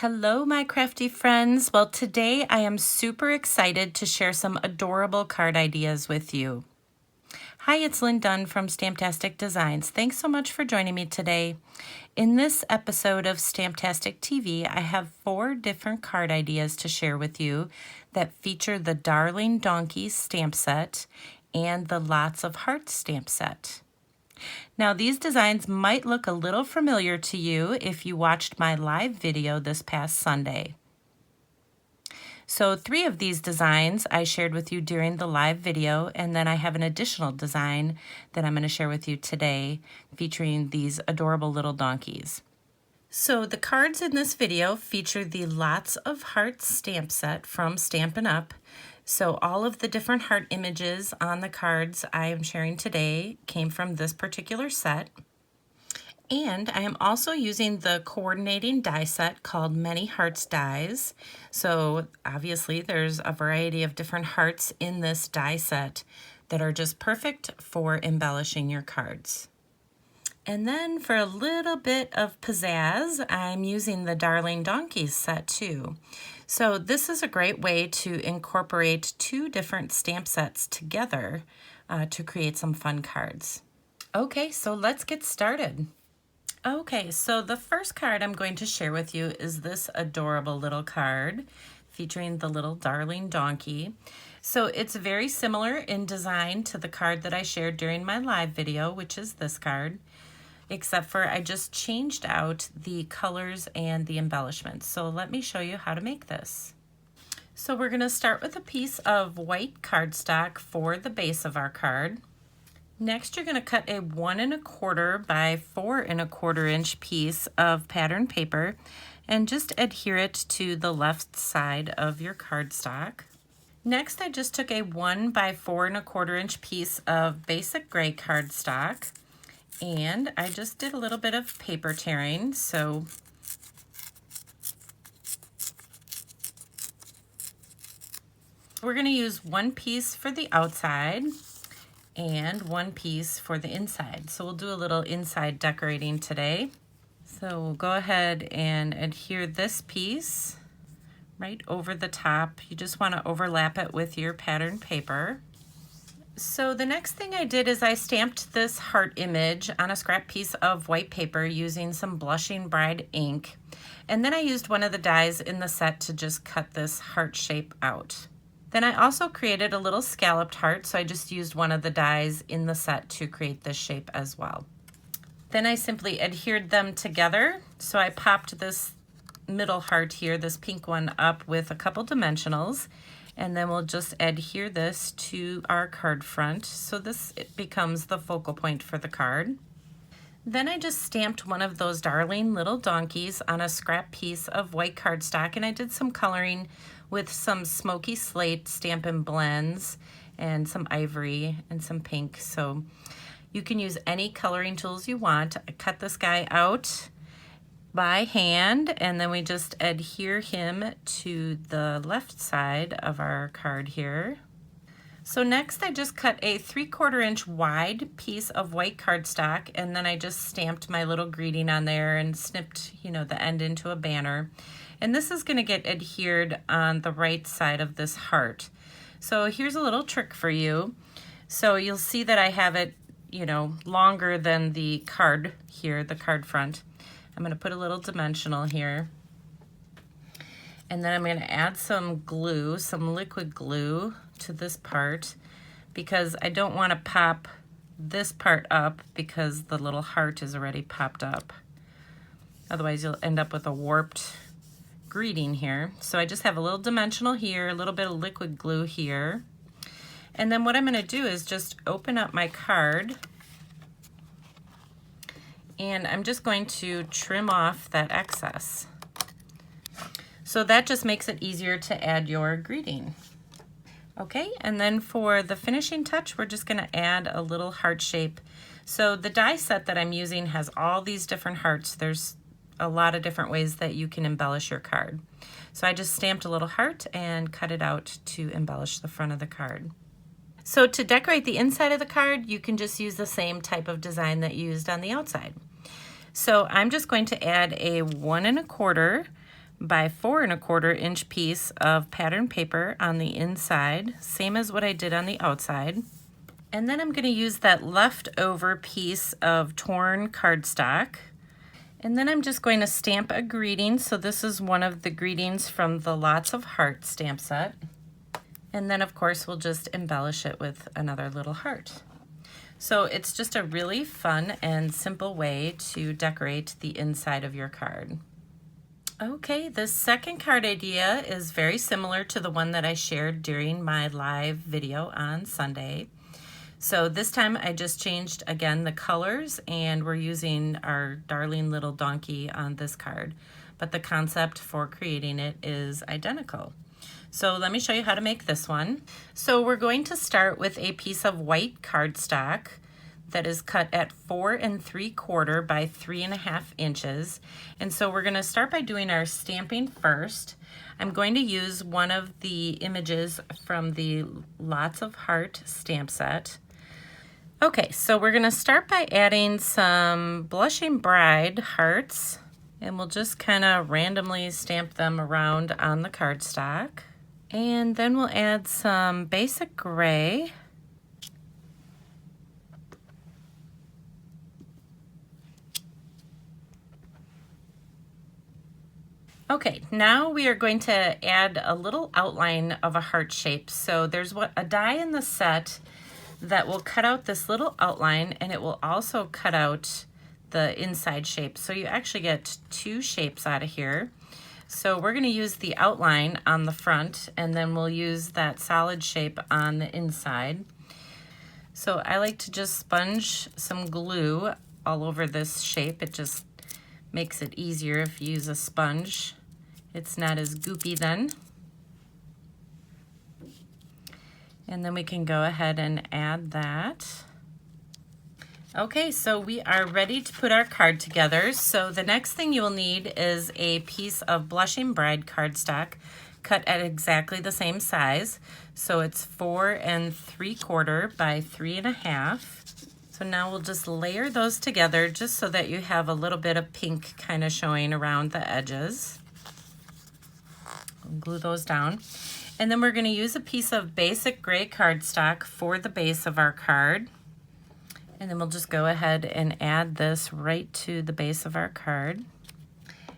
Hello, my crafty friends. Well, today I am super excited to share some adorable card ideas with you. Hi, it's Lynn Dunn from Stamptastic Designs. Thanks so much for joining me today. In this episode of Stamptastic TV, I have 4 different card ideas to share with you that feature the Darling Donkeys stamp set and the Lots of Hearts stamp set. Now, these designs might look a little familiar to you if you watched my live video this past Sunday. So 3 of these designs I shared with you during the live video, and then I have an additional design that I'm going to share with you today featuring these adorable little donkeys. So the cards in this video feature the Lots of Hearts stamp set from Stampin Up. So all of the different heart images on the cards I am sharing today came from this particular set. And I am also using the coordinating die set called Many Hearts Dies. So obviously there's a variety of different hearts in this die set that are just perfect for embellishing your cards. And then for a little bit of pizzazz, I'm using the Darling Donkeys set too. So this is a great way to incorporate 2 different stamp sets together to create some fun cards. Okay, so let's get started. Okay, so the first card I'm going to share with you is this adorable little card featuring the little Darling Donkey. So it's very similar in design to the card that I shared during my live video, which is this card, except for I just changed out the colors and the embellishments. So let me show you how to make this. So we're going to start with a piece of white cardstock for the base of our card. Next, you're going to cut a 1 1/4 by 4 1/4 inch piece of pattern paper and just adhere it to the left side of your cardstock. Next, I just took a 1 by 4 1/4 inch piece of basic gray cardstock, and I just did a little bit of paper tearing. So we're going to use 1 piece for the outside and 1 piece for the inside. So we'll do a little inside decorating today. So we'll go ahead and adhere this piece right over the top. You just want to overlap it with your pattern paper. So the next thing I did is I stamped this heart image on a scrap piece of white paper using some Blushing Bride ink. And then I used one of the dies in the set to just cut this heart shape out. Then I also created a little scalloped heart, so I just used one of the dies in the set to create this shape as well. Then I simply adhered them together. So I popped this middle heart here, this pink one, up with a couple dimensionals. And then we'll just adhere this to our card front so it becomes the focal point for the card. Then I just stamped one of those darling little donkeys on a scrap piece of white cardstock, and I did some coloring with some smoky slate Stampin' Blends and some ivory and some pink. So you can use any coloring tools you want. I cut this guy out by hand, and then we just adhere him to the left side of our card here. So next I just cut a 3/4 inch wide piece of white cardstock, and then I just stamped my little greeting on there and snipped, the end into a banner. And this is going to get adhered on the right side of this heart. So here's a little trick for you. So you'll see that I have it, longer than the card here, the card front. I'm going to put a little dimensional here. And then I'm going to add some glue, some liquid glue to this part, because I don't want to pop this part up because the little heart is already popped up. Otherwise you'll end up with a warped greeting here. So I just have a little dimensional here, a little bit of liquid glue here. And then what I'm going to do is just open up my card, and I'm just going to trim off that excess. So that just makes it easier to add your greeting. Okay, and then for the finishing touch, we're just going to add a little heart shape. So the die set that I'm using has all these different hearts. There's a lot of different ways that you can embellish your card. So I just stamped a little heart and cut it out to embellish the front of the card. So to decorate the inside of the card, you can just use the same type of design that you used on the outside. So I'm just going to add a 1 1/4 by 4¼ inch piece of pattern paper on the inside, same as what I did on the outside. And then I'm going to use that leftover piece of torn cardstock. And then I'm just going to stamp a greeting. So this is one of the greetings from the Lots of Heart stamp set. And then of course we'll just embellish it with another little heart. So it's just a really fun and simple way to decorate the inside of your card. Okay, the second card idea is very similar to the one that I shared during my live video on Sunday. So this time I just changed again the colors, and we're using our darling little donkey on this card, but the concept for creating it is identical. So let me show you how to make this one. So we're going to start with a piece of white cardstock that is cut at 4¾ by 3½ inches. And so we're going to start by doing our stamping first. I'm going to use one of the images from the Lots of Heart stamp set. Okay, so we're going to start by adding some Blushing Bride hearts, and we'll just kind of randomly stamp them around on the cardstock. And then we'll add some basic gray. Okay, now we are going to add a little outline of a heart shape. So there's a die in the set that will cut out this little outline, and it will also cut out the inside shape. So you actually get two shapes out of here. So we're going to use the outline on the front, and then we'll use that solid shape on the inside. So I like to just sponge some glue all over this shape. It just makes it easier if you use a sponge. It's not as goopy then. And then we can go ahead and add that. Okay, so we are ready to put our card together. So the next thing you will need is a piece of Blushing Bride cardstock cut at exactly the same size. So it's 4¾ by 3½. So now we'll just layer those together just so that you have a little bit of pink kind of showing around the edges. We'll glue those down. And then we're going to use a piece of basic gray cardstock for the base of our card. And then we'll just go ahead and add this right to the base of our card.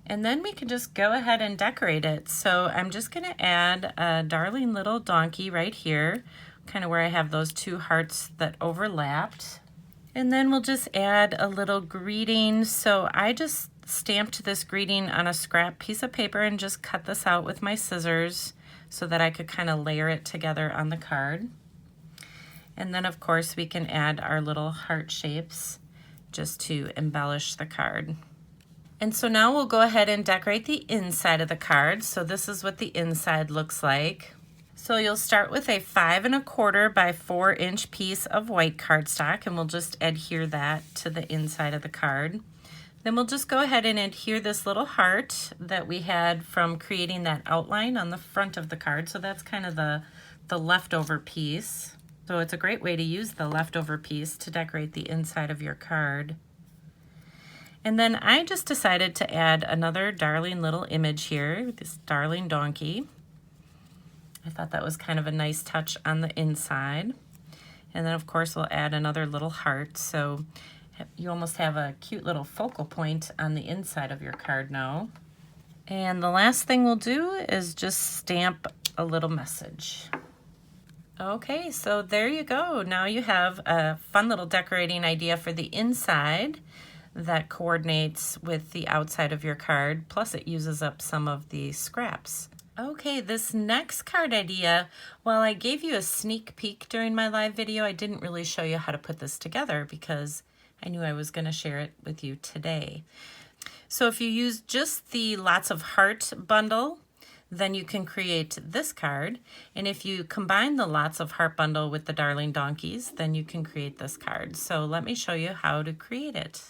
And then we can just go ahead and decorate it. So I'm just going to add a darling little donkey right here, kind of where I have those two hearts that overlapped. And then we'll just add a little greeting. So I just stamped this greeting on a scrap piece of paper and just cut this out with my scissors so that I could kind of layer it together on the card. And then of course we can add our little heart shapes just to embellish the card. And so now we'll go ahead and decorate the inside of the card. So this is what the inside looks like. So you'll start with a 5¼ by 4" piece of white cardstock, and we'll just adhere that to the inside of the card. Then we'll just go ahead and adhere this little heart that we had from creating that outline on the front of the card. So that's kind of the leftover piece. So it's a great way to use the leftover piece to decorate the inside of your card. And then I just decided to add another darling little image here, this darling donkey. I thought that was kind of a nice touch on the inside. And then of course we'll add another little heart. So you almost have a cute little focal point on the inside of your card now. And the last thing we'll do is just stamp a little message. Okay, so there you go. Now you have a fun little decorating idea for the inside that coordinates with the outside of your card, plus it uses up some of the scraps. Okay, this next card idea, while I gave you a sneak peek during my live video, I didn't really show you how to put this together because I knew I was going to share it with you today. So if you use just the Lots of Heart bundle, then you can create this card. And if you combine the Lots of Heart bundle with the Darling Donkeys, then you can create this card. So let me show you how to create it.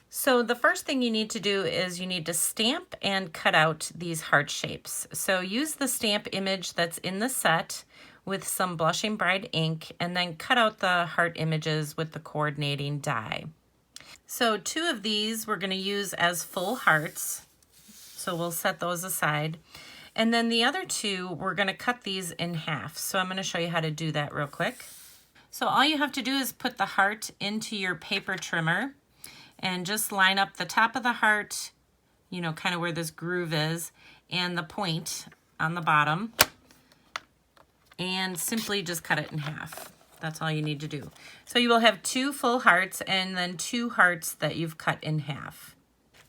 So the first thing you need to do is you need to stamp and cut out these heart shapes. So use the stamp image that's in the set with some Blushing Bride ink, and then cut out the heart images with the coordinating die. So 2 of these we're going to use as full hearts. so we'll set those aside. And then the other two, we're going to cut these in half. So I'm going to show you how to do that real quick. So all you have to do is put the heart into your paper trimmer and just line up the top of the heart, you know, kind of where this groove is, and the point on the bottom, and simply just cut it in half. That's all you need to do. So you will have 2 full hearts and then 2 hearts that you've cut in half.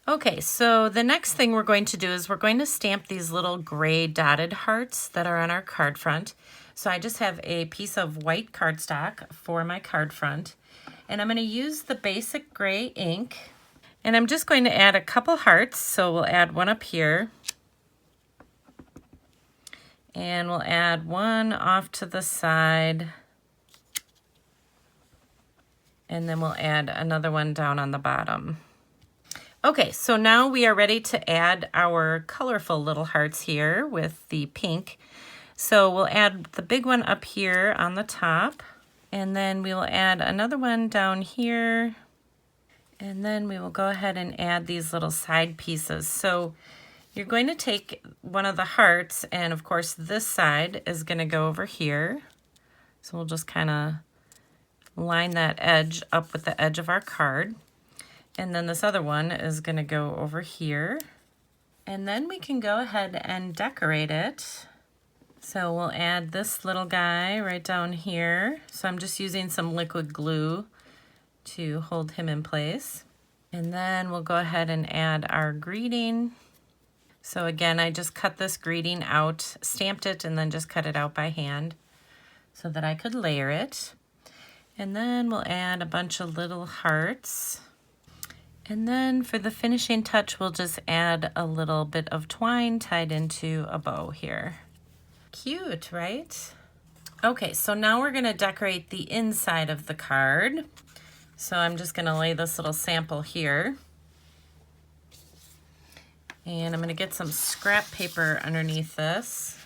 Okay, so the next thing we're going to do is we're going to stamp these little gray dotted hearts that are on our card front. So I just have a piece of white cardstock for my card front, and I'm going to use the basic gray ink, and I'm just going to add a couple hearts. So we'll add one up here, and we'll add one off to the side, and then we'll add another one down on the bottom. Okay, so now we are ready to add our colorful little hearts here with the pink. So we'll add the big one up here on the top, and then we will add another one down here, and then we will go ahead and add these little side pieces. So you're going to take one of the hearts, and of course this side is going to go over here. So we'll just kind of line that edge up with the edge of our card. And then this other one is going to go over here. And then we can go ahead and decorate it. So we'll add this little guy right down here. So I'm just using some liquid glue to hold him in place. And then we'll go ahead and add our greeting. So again, I just cut this greeting out, stamped it, and then just cut it out by hand so that I could layer it. And then we'll add a bunch of little hearts. And then for the finishing touch, we'll just add a little bit of twine tied into a bow here. Cute, right? Okay, so now we're gonna decorate the inside of the card. So I'm just gonna lay this little sample here. And I'm gonna get some scrap paper underneath this.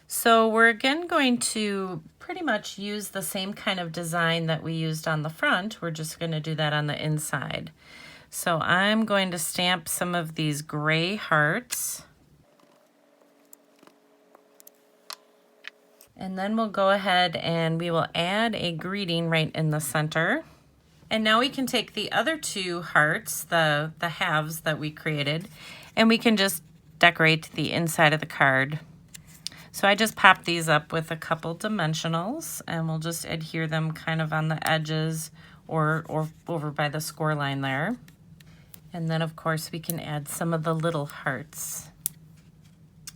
So we're again going to pretty much use the same kind of design that we used on the front. We're just going to do that on the inside. So I'm going to stamp some of these gray hearts. And then we'll go ahead and we will add a greeting right in the center. And now we can take the other 2 hearts, the halves that we created, and we can just decorate the inside of the card. So I just popped these up with a couple dimensionals, and we'll just adhere them kind of on the edges or over by the score line there. And then of course we can add some of the little hearts.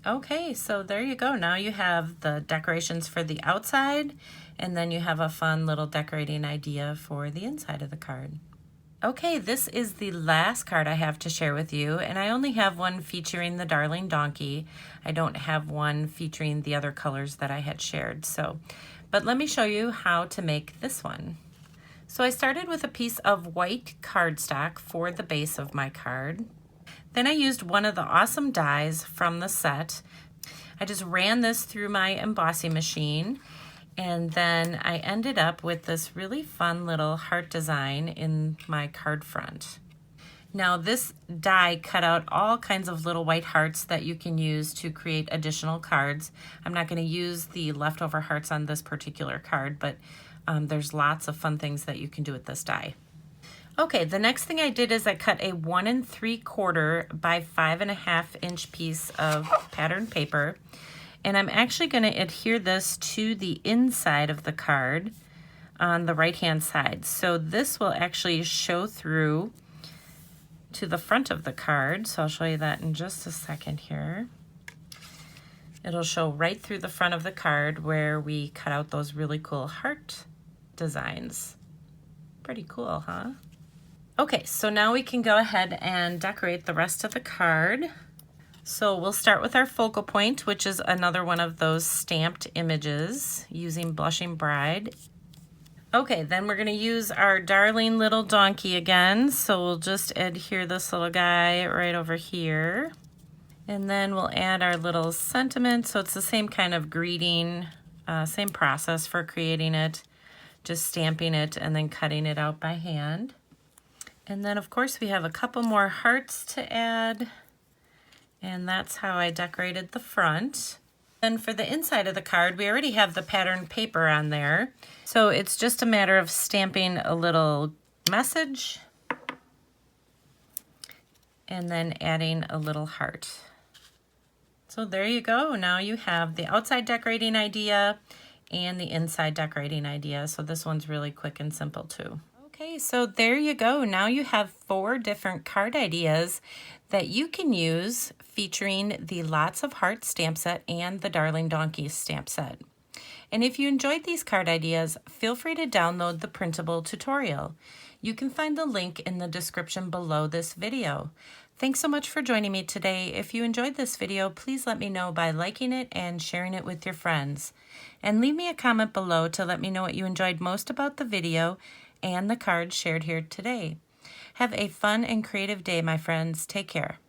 Okay, so there you go. Now you have the decorations for the outside, and then you have a fun little decorating idea for the inside of the card. Okay, this is the last card I have to share with you, and I only have one featuring the darling donkey. I don't have one featuring the other colors that I had shared. But let me show you how to make this one. So I started with a piece of white cardstock for the base of my card. Then I used one of the awesome dies from the set. I just ran this through my embossing machine, and then I ended up with this really fun little heart design in my card front. Now this die cut out all kinds of little white hearts that you can use to create additional cards. I'm not going to use the leftover hearts on this particular card, but there's lots of fun things that you can do with this die. Okay, the next thing I did is I cut a 1 3/4 by 5.5 inch piece of patterned paper. And I'm actually going to adhere this to the inside of the card on the right-hand side. So this will actually show through to the front of the card. So I'll show you that in just a second here. It'll show right through the front of the card where we cut out those really cool heart designs. Pretty cool, huh? Okay, so now we can go ahead and decorate the rest of the card. So we'll start with our focal point, which is another one of those stamped images using Blushing Bride. Okay, then we're going to use our darling little donkey again. So we'll just adhere this little guy right over here. And then we'll add our little sentiment. So it's the same kind of greeting, same process for creating it, just stamping it and then cutting it out by hand. And then of course we have a couple more hearts to add, and that's how I decorated the front. Then for the inside of the card, we already have the patterned paper on there. So it's just a matter of stamping a little message and then adding a little heart. So there you go. Now you have the outside decorating idea and the inside decorating idea. So this one's really quick and simple too. Okay, so there you go. Now you have 4 different card ideas that you can use featuring the Lots of Hearts stamp set and the Darling Donkeys stamp set. And if you enjoyed these card ideas, feel free to download the printable tutorial. You can find the link in the description below this video. Thanks so much for joining me today. If you enjoyed this video, please let me know by liking it and sharing it with your friends. And leave me a comment below to let me know what you enjoyed most about the video and the cards shared here today. Have a fun and creative day, my friends. Take care.